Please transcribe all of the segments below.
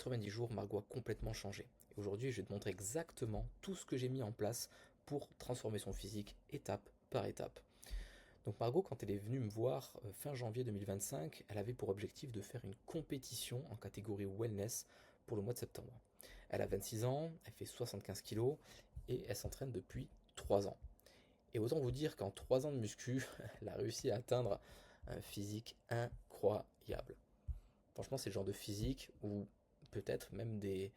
90 jours, Margot a complètement changé. Et aujourd'hui, je vais te montrer exactement tout ce que j'ai mis en place pour transformer son physique étape par étape. Donc Margot, quand elle est venue me voir fin janvier 2025, elle avait pour objectif de faire une compétition en catégorie wellness pour le mois de septembre. Elle a 26 ans, elle fait 75 kilos et elle s'entraîne depuis 3 ans. Et autant vous dire qu'en 3 ans de muscu, elle a réussi à atteindre un physique incroyable. Franchement, c'est le genre de physique où peut-être même des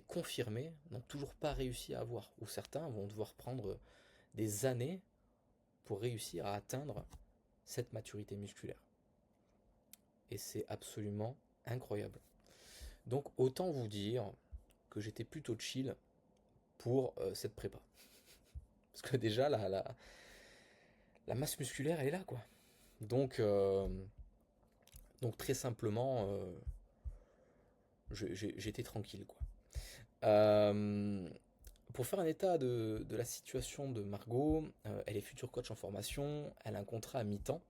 confirmés n'ont toujours pas réussi à avoir, ou certains vont devoir prendre des années pour réussir à atteindre cette maturité musculaire. Et c'est absolument incroyable. Donc autant vous dire que j'étais plutôt chill pour cette prépa. Parce que déjà, la masse musculaire, elle est là, quoi. Donc, euh, donc très simplement, j'étais tranquille, quoi. Euh, pour faire un état de la situation de Margot, elle est future coach en formation, elle a un contrat à mi-temps,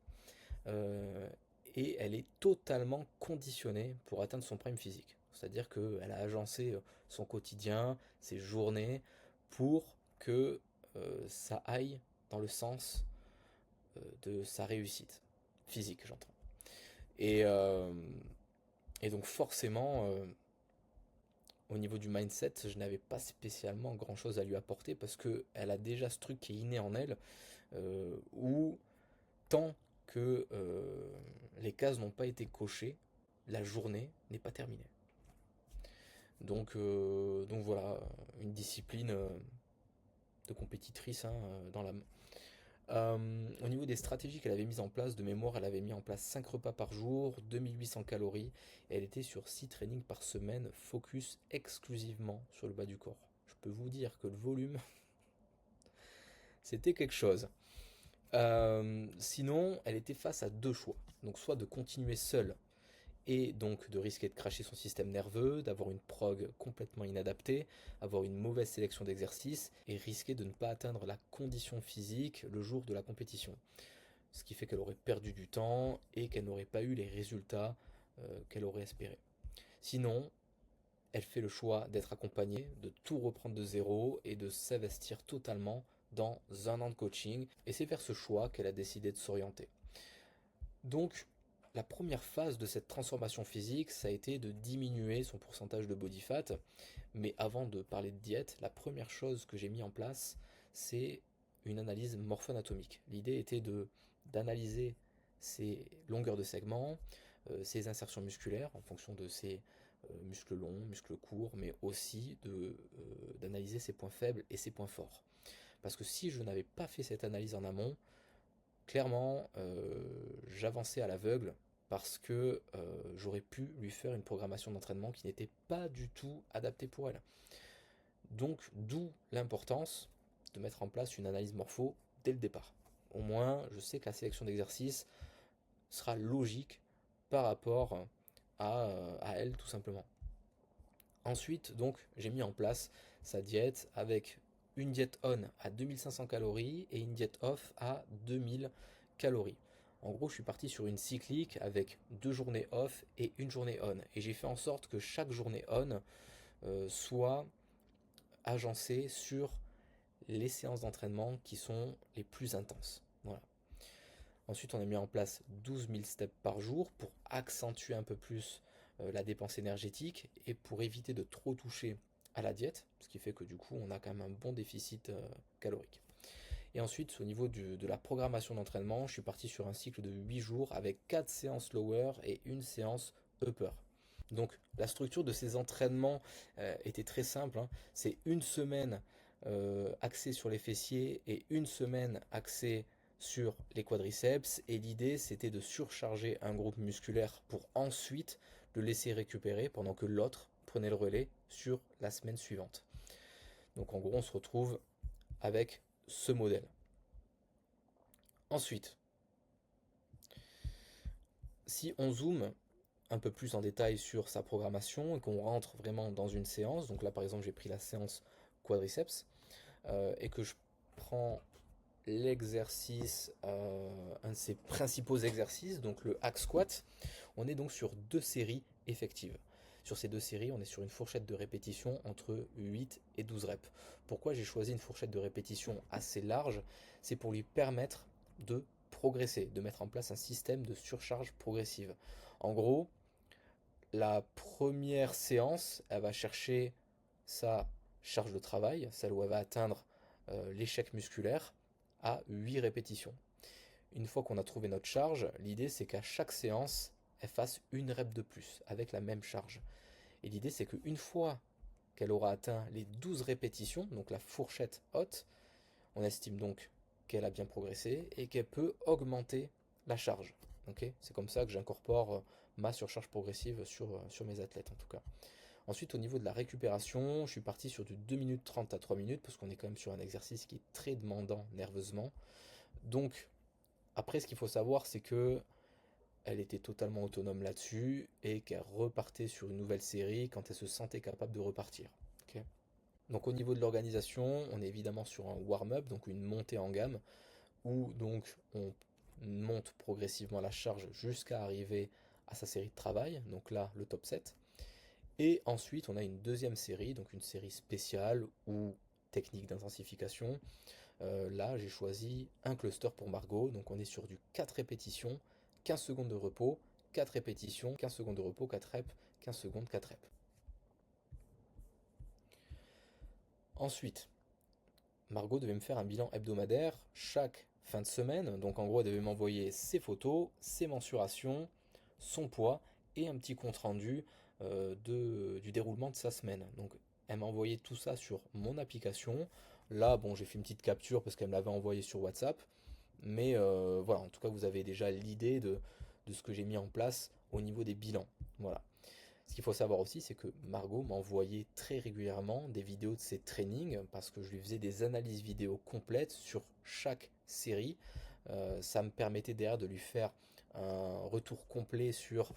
euh, et elle est totalement conditionnée pour atteindre son prime physique. C'est-à-dire qu'elle a agencé son quotidien, ses journées, pour que ça aille dans le sens de sa réussite physique, j'entends. Et, euh, et donc forcément, au niveau du mindset, je n'avais pas spécialement grand-chose à lui apporter parce qu'elle a déjà ce truc qui est inné en elle, où tant que les cases n'ont pas été cochées, la journée n'est pas terminée. Donc voilà, une discipline de compétitrice hein, dans l'âme. Au niveau des stratégies qu'elle avait mises en place, de mémoire, elle avait mis en place 5 repas par jour, 2800 calories, et elle était sur 6 trainings par semaine, focus exclusivement sur le bas du corps. Je peux vous dire que le volume, c'était quelque chose. Sinon, elle était face à deux choix. Donc soit de continuer seule et donc de risquer de cracher son système nerveux, d'avoir une prog complètement inadaptée, avoir une mauvaise sélection d'exercices et risquer de ne pas atteindre la condition physique le jour de la compétition. Ce qui fait qu'elle aurait perdu du temps et qu'elle n'aurait pas eu les résultats qu'elle aurait espérés. Sinon, elle fait le choix d'être accompagnée, de tout reprendre de zéro et de s'investir totalement dans un an de coaching. Et c'est vers ce choix qu'elle a décidé de s'orienter. Donc, la première phase de cette transformation physique, ça a été de diminuer son pourcentage de body fat. Mais avant de parler de diète, la première chose que j'ai mis en place, c'est une analyse morpho-anatomique. L'idée était d'analyser ses longueurs de segments, ses insertions musculaires en fonction de ses muscles longs, muscles courts, mais aussi d'analyser ses points faibles et ses points forts. Parce que si je n'avais pas fait cette analyse en amont, clairement, j'avançais à l'aveugle parce que j'aurais pu lui faire une programmation d'entraînement qui n'était pas du tout adaptée pour elle. Donc, d'où l'importance de mettre en place une analyse morpho dès le départ. Au moins, je sais que la sélection d'exercices sera logique par rapport à elle, tout simplement. Ensuite, donc, j'ai mis en place sa diète avec une diète on à 2500 calories et une diète off à 2000 calories. En gros, je suis parti sur une cyclique avec 2 journées off et une journée on. Et j'ai fait en sorte que chaque journée on soit agencée sur les séances d'entraînement qui sont les plus intenses. Voilà. Ensuite, on a mis en place 12 000 steps par jour pour accentuer un peu plus la dépense énergétique et pour éviter de trop toucher à la diète, ce qui fait que du coup, on a quand même un bon déficit calorique. Et ensuite, au niveau de la programmation d'entraînement, je suis parti sur un cycle de 8 jours avec 4 séances lower et une séance upper. Donc la structure de ces entraînements était très simple, hein. C'est une semaine axée sur les fessiers et une semaine axée sur les quadriceps. Et l'idée c'était de surcharger un groupe musculaire pour ensuite le laisser récupérer pendant que l'autre prenait le relais sur la semaine suivante. Donc en gros on se retrouve avec ce modèle. Ensuite, si on zoome un peu plus en détail sur sa programmation et qu'on rentre vraiment dans une séance, donc là par exemple j'ai pris la séance quadriceps, et que je prends l'exercice, un de ses principaux exercices, donc le hack squat, on est donc sur 2 séries effectives. Sur ces deux séries, on est sur une fourchette de répétition entre 8 et 12 reps. Pourquoi j'ai choisi une fourchette de répétition assez large? C'est pour lui permettre de progresser, de mettre en place un système de surcharge progressive. En gros, la première séance, elle va chercher sa charge de travail, celle où elle va atteindre l'échec musculaire, à 8 répétitions. Une fois qu'on a trouvé notre charge, l'idée c'est qu'à chaque séance, elle fasse une rep de plus avec la même charge. Et l'idée c'est qu'une fois qu'elle aura atteint les 12 répétitions, donc la fourchette haute, on estime donc qu'elle a bien progressé et qu'elle peut augmenter la charge. Okay, c'est comme ça que j'incorpore ma surcharge progressive sur mes athlètes en tout cas. Ensuite, au niveau de la récupération, je suis parti sur du 2 minutes 30 à 3 minutes parce qu'on est quand même sur un exercice qui est très demandant nerveusement. Donc, après, ce qu'il faut savoir, c'est que elle était totalement autonome là-dessus et qu'elle repartait sur une nouvelle série quand elle se sentait capable de repartir. Okay. Donc, au niveau de l'organisation, on est évidemment sur un warm-up, donc une montée en gamme, où donc on monte progressivement la charge jusqu'à arriver à sa série de travail, donc là le top 7. Et ensuite on a une deuxième série, donc une série spéciale ou technique d'intensification. Là j'ai choisi un cluster pour Margot, donc on est sur du 4 répétitions, 15 secondes de repos, 4 répétitions, 15 secondes de repos, 4 reps, 15 secondes, 4 reps. Ensuite, Margot devait me faire un bilan hebdomadaire chaque fin de semaine. Donc en gros, elle devait m'envoyer ses photos, ses mensurations, son poids et un petit compte rendu du déroulement de sa semaine. Donc elle m'a envoyé tout ça sur mon application. Là, bon, j'ai fait une petite capture parce qu'elle me l'avait envoyé sur WhatsApp. Mais voilà, en tout cas, vous avez déjà l'idée de ce que j'ai mis en place au niveau des bilans. Voilà. Ce qu'il faut savoir aussi, c'est que Margot m'envoyait très régulièrement des vidéos de ses trainings parce que je lui faisais des analyses vidéo complètes sur chaque série. Ça me permettait derrière de lui faire un retour complet sur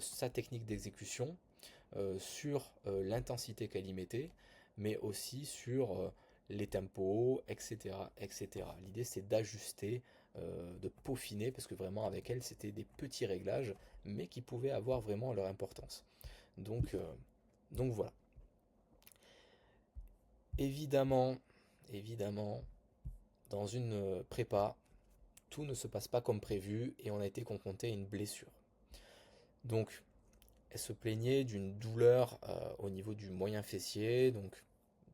sa technique d'exécution, sur l'intensité qu'elle y mettait, mais aussi sur les tempos, etc., etc. L'idée c'est d'ajuster, de peaufiner, parce que vraiment avec elle c'était des petits réglages, mais qui pouvaient avoir vraiment leur importance. Donc, euh, donc voilà. Évidemment, évidemment, dans une prépa, tout ne se passe pas comme prévu et on a été confronté à une blessure. Donc, elle se plaignait d'une douleur au niveau du moyen fessier. Donc,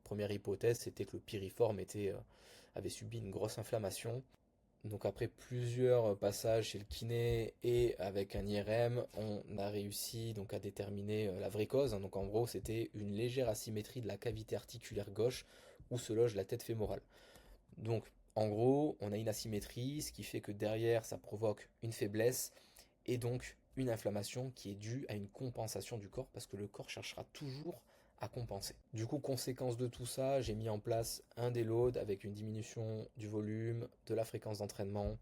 première hypothèse, c'était que le piriforme avait subi une grosse inflammation. Donc après plusieurs passages chez le kiné et avec un IRM, on a réussi donc à déterminer la vraie cause. Donc en gros, c'était une légère asymétrie de la cavité articulaire gauche où se loge la tête fémorale. Donc en gros, on a une asymétrie, ce qui fait que derrière, ça provoque une faiblesse et donc une inflammation qui est due à une compensation du corps parce que le corps cherchera toujours à compenser. Du coup, conséquence de tout ça, j'ai mis en place un déload avec une diminution du volume, de la fréquence d'entraînement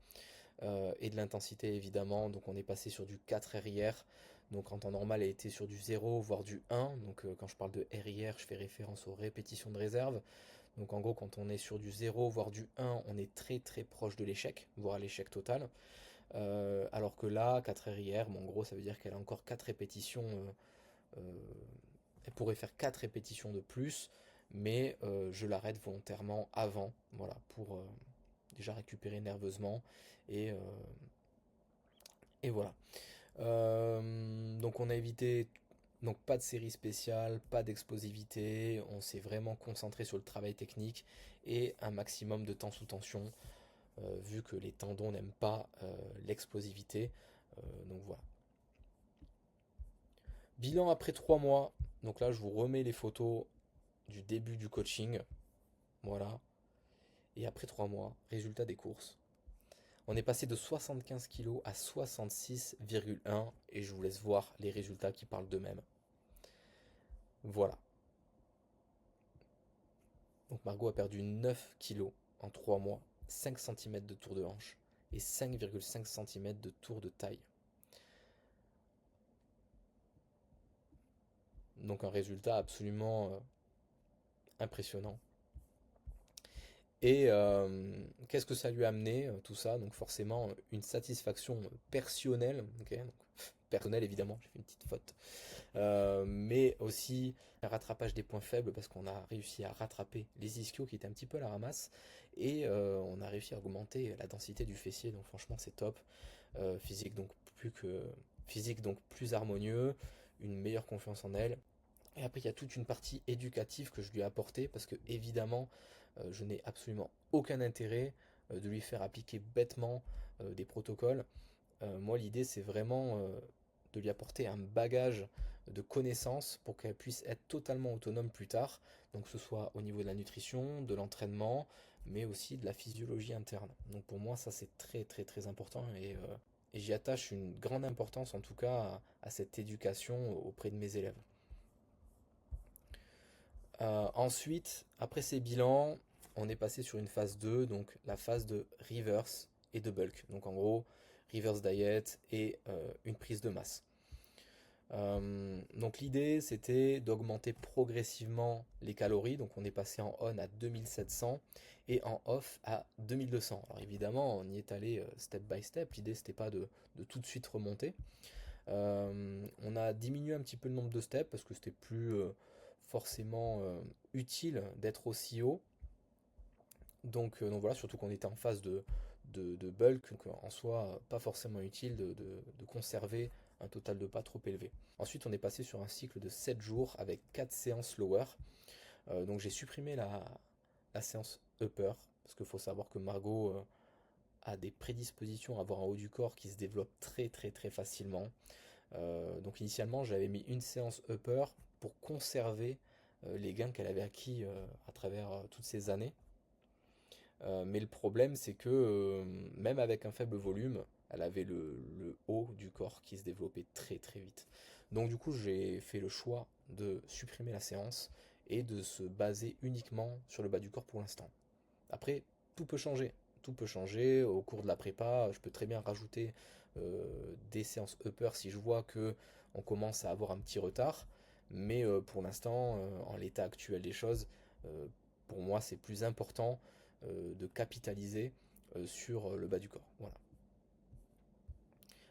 et de l'intensité évidemment. Donc on est passé sur du 4 RIR. Donc en temps normal, elle était sur du 0 voire du 1. Donc quand je parle de RIR, je fais référence aux répétitions de réserve. Donc en gros, quand on est sur du 0 voire du 1, on est très très proche de l'échec, voire à l'échec total. Alors que là, 4 RIR, bon, en gros, ça veut dire qu'elle a encore 4 répétitions. Elle pourrait faire 4 répétitions de plus, mais je l'arrête volontairement avant, voilà, pour déjà récupérer nerveusement et, euh, et voilà. Donc on a évité donc pas de série spéciale, pas d'explosivité, on s'est vraiment concentré sur le travail technique et un maximum de temps sous tension, vu que les tendons n'aiment pas l'explosivité. Donc voilà. Bilan après 3 mois. Donc là, je vous remets les photos du début du coaching. Voilà. Et après 3 mois, résultat des courses. On est passé de 75 kg à 66,1 et je vous laisse voir les résultats qui parlent d'eux-mêmes. Voilà. Donc Margot a perdu 9 kg en 3 mois, 5 cm de tour de hanche et 5,5 cm de tour de taille. Donc un résultat absolument impressionnant. Et qu'est-ce que ça lui a amené, tout ça? Donc forcément une satisfaction personnelle, okay, donc personnel évidemment, j'ai fait une petite faute. Mais aussi un rattrapage des points faibles parce qu'on a réussi à rattraper les ischios qui étaient un petit peu à la ramasse et on a réussi à augmenter la densité du fessier, donc franchement c'est top. Physique donc plus harmonieux, une meilleure confiance en elle. Et après il y a toute une partie éducative que je lui ai apportée parce que évidemment je n'ai absolument aucun intérêt de lui faire appliquer bêtement des protocoles. Moi, l'idée, c'est vraiment de lui apporter un bagage de connaissances pour qu'elle puisse être totalement autonome plus tard. Donc, que ce soit au niveau de la nutrition, de l'entraînement, mais aussi de la physiologie interne. Donc, pour moi, ça, c'est très, très, très important et j'y attache une grande importance, en tout cas, à cette éducation auprès de mes élèves. Ensuite, après ces bilans, on est passé sur une phase 2, donc la phase de reverse et de bulk. Donc en gros, reverse diet et une prise de masse. Donc l'idée c'était d'augmenter progressivement les calories. Donc on est passé en on à 2700 et en off à 2200. Alors évidemment, on y est allé step by step. L'idée c'était pas de tout de suite remonter. On a diminué un petit peu le nombre de steps parce que c'était plus forcément utile d'être aussi haut. Donc voilà, surtout qu'on était en phase de bulk, donc en soi pas forcément utile de conserver un total de pas trop élevé. Ensuite on est passé sur un cycle de 7 jours avec 4 séances lower. Donc j'ai supprimé la séance upper, parce qu'il faut savoir que Margot a des prédispositions à avoir un haut du corps qui se développe très très très facilement. Donc initialement j'avais mis une séance upper pour conserver les gains qu'elle avait acquis à travers toutes ces années. Mais le problème c'est que même avec un faible volume, elle avait le haut du corps qui se développait très très vite. Donc du coup j'ai fait le choix de supprimer la séance et de se baser uniquement sur le bas du corps pour l'instant. Après, tout peut changer. Tout peut changer au cours de la prépa. Je peux très bien rajouter des séances upper si je vois que on commence à avoir un petit retard. Mais pour l'instant, en l'état actuel des choses, euh, pour moi, c'est plus important de capitaliser sur le bas du corps. Voilà.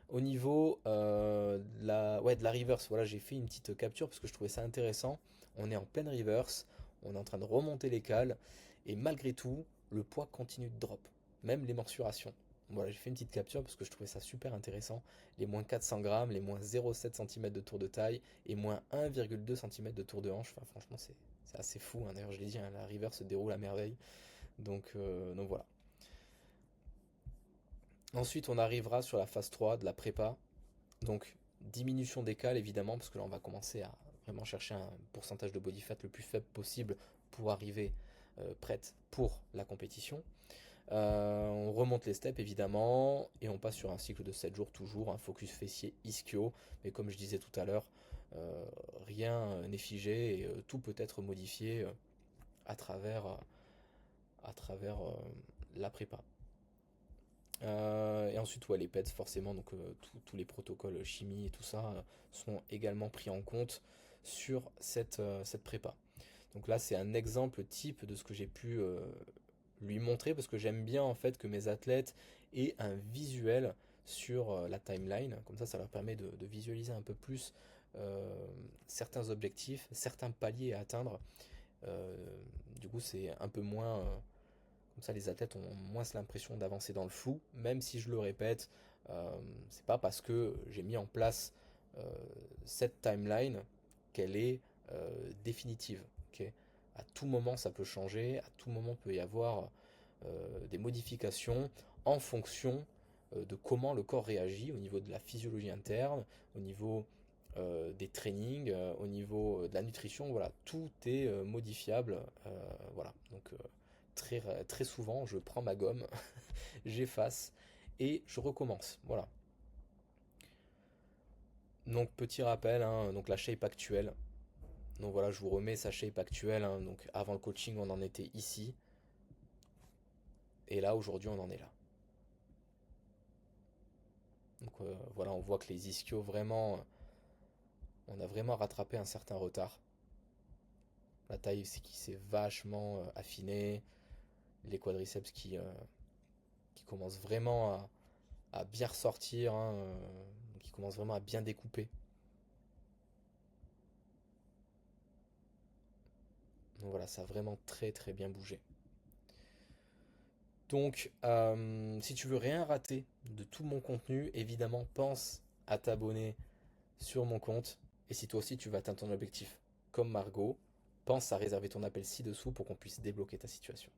Au niveau de la reverse, voilà, j'ai fait une petite capture parce que je trouvais ça intéressant. On est en pleine reverse, on est en train de remonter les cales, et malgré tout, le poids continue de drop, même les mensurations. Voilà, j'ai fait une petite capture parce que je trouvais ça super intéressant. Les moins 400 grammes, les moins 0,7 cm de tour de taille et moins 1,2 cm de tour de hanche. Enfin, franchement, c'est assez fou, hein. D'ailleurs, je l'ai dit, hein, la reverse se déroule à merveille. Donc voilà. Ensuite, on arrivera sur la phase 3 de la prépa. Donc, diminution des cales évidemment, parce que là on va commencer à vraiment chercher un pourcentage de body fat le plus faible possible pour arriver prête pour la compétition. On remonte les steps évidemment et on passe sur un cycle de 7 jours toujours, un focus fessier ischio. Mais comme je disais tout à l'heure, rien n'est figé et tout peut être modifié à travers, la prépa. Et ensuite, ouais, les PET, forcément, donc tous les protocoles chimie et tout ça sont également pris en compte sur cette prépa. Donc là, c'est un exemple type de ce que j'ai pu lui montrer parce que j'aime bien en fait que mes athlètes aient un visuel sur la timeline. Comme ça leur permet de visualiser un peu plus certains objectifs, certains paliers à atteindre. Euh, du coup, c'est un peu moins comme ça, les athlètes ont moins l'impression d'avancer dans le flou, même si je le répète, c'est pas parce que j'ai mis en place euh, cette timeline qu'elle est définitive. Okay, à tout moment, ça peut changer, à tout moment, peut y avoir des modifications en fonction de comment le corps réagit au niveau de la physiologie interne, au niveau des trainings, au niveau de la nutrition. Voilà, tout est modifiable. Voilà, donc très, très souvent, je prends ma gomme, j'efface et je recommence. Voilà. Donc petit rappel, hein, donc la shape actuelle. Donc voilà, je vous remets sa shape actuelle, hein. Donc avant le coaching, on en était ici. Et là, aujourd'hui, on en est là. Donc voilà, on voit que les ischios, vraiment, on a vraiment rattrapé un certain retard. La taille, c'est qui s'est vachement affinée. Les quadriceps qui commencent vraiment à bien ressortir, hein. qui commence vraiment à bien découper. Donc voilà, ça a vraiment très très bien bougé. Donc, si tu veux rien rater de tout mon contenu, évidemment, pense à t'abonner sur mon compte. Et si toi aussi tu veux atteindre ton objectif comme Margot, pense à réserver ton appel ci-dessous pour qu'on puisse débloquer ta situation.